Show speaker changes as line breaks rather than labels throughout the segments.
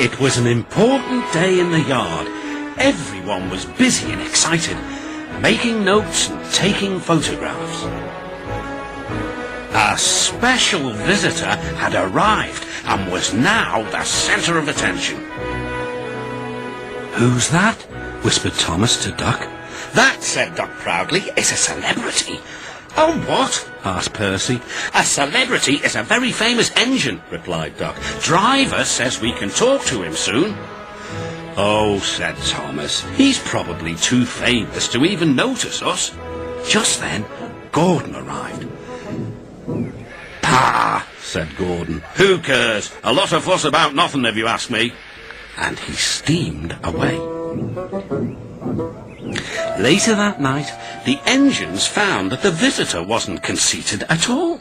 It was an important day in the yard. Everyone was busy and excited, making notes and taking photographs. A special visitor had arrived and was now the centre of attention. "Who's that?" whispered Thomas to Duck. "That," said Duck proudly, "is a celebrity." "Oh, what?" asked Percy. "A celebrity is a very famous engine," replied Duck. "Driver says we can talk to him soon." "Oh," said Thomas, "he's probably too famous to even notice us." Just then, Gordon arrived. "Pah," said Gordon. "Who cares? A lot of fuss about nothing, if you ask me." And he steamed away. Later that night, the engines found that the visitor wasn't conceited at all.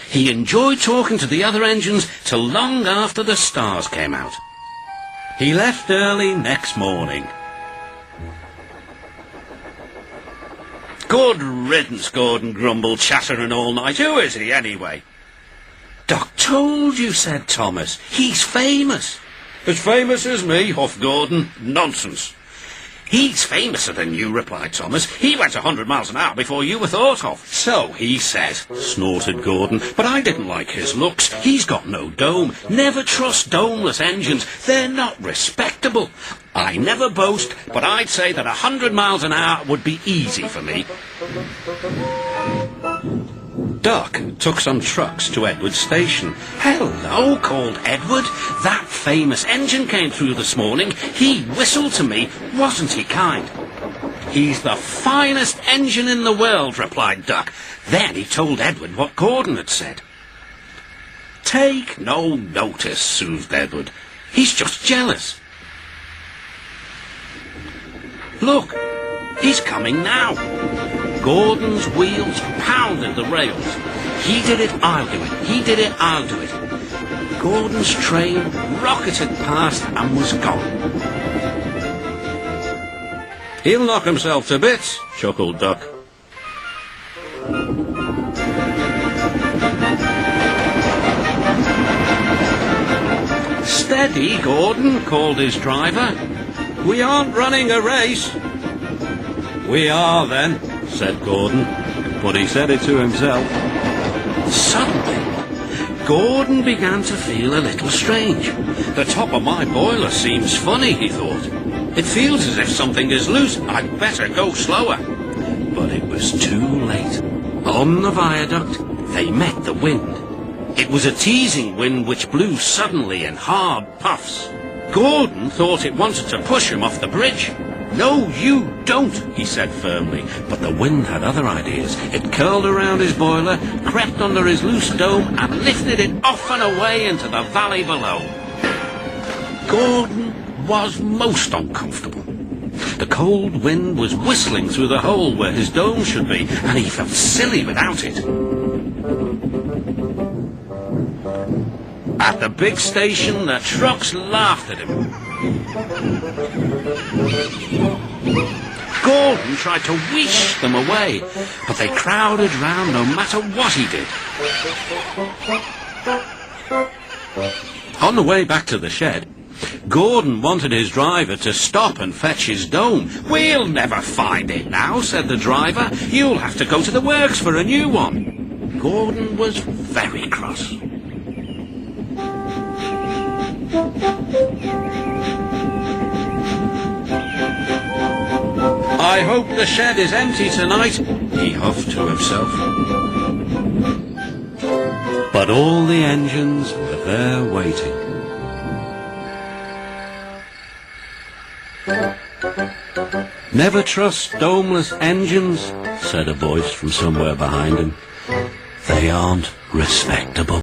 He enjoyed talking to the other engines till long after the stars came out. He left early next morning. "Good riddance," Gordon grumbled, chattering all night. "Who is he, anyway?" "Duck told you," said Thomas. "He's famous." "As famous as me?" huffed Gordon. "Nonsense." "He's famouser than you," replied Thomas. "He went 100 miles an hour before you were thought of." "So he says," snorted Gordon. "But I didn't like his looks. He's got no dome. Never trust domeless engines. They're not respectable. I never boast, but I'd say that 100 miles an hour would be easy for me." Duck took some trucks to Edward's station. "Hello," called Edward. "That famous engine came through this morning. He whistled to me. Wasn't he kind?" "He's the finest engine in the world," replied Duck. Then he told Edward what Gordon had said. "Take no notice," soothed Edward. "He's just jealous. Look, he's coming now." Gordon's wheels pounded the rails. "He did it, I'll do it. He did it, I'll do it." Gordon's train rocketed past and was gone. "He'll knock himself to bits," chuckled Duck. "Steady, Gordon," called his driver. "We aren't running a race." "We are, then," said Gordon, but he said it to himself. Suddenly, Gordon began to feel a little strange. "The top of my boiler seems funny," he thought. "It feels as if something is loose. I'd better go slower." But it was too late. On the viaduct, they met the wind. It was a teasing wind which blew suddenly in hard puffs. Gordon thought it wanted to push him off the bridge. "No, you don't," he said firmly. But the wind had other ideas. It curled around his boiler, crept under his loose dome, and lifted it off and away into the valley below. Gordon was most uncomfortable. The cold wind was whistling through the hole where his dome should be, and he felt silly without it. At the big station, the trucks laughed at him. Gordon tried to wheesh them away, but they crowded round no matter what he did. On the way back to the shed, Gordon wanted his driver to stop and fetch his dome. "We'll never find it now," said the driver. "You'll have to go to the works for a new one." Gordon was very cross. "I hope the shed is empty tonight," he huffed to himself. But all the engines were there waiting. "Never trust domeless engines," said a voice from somewhere behind him. "They aren't respectable."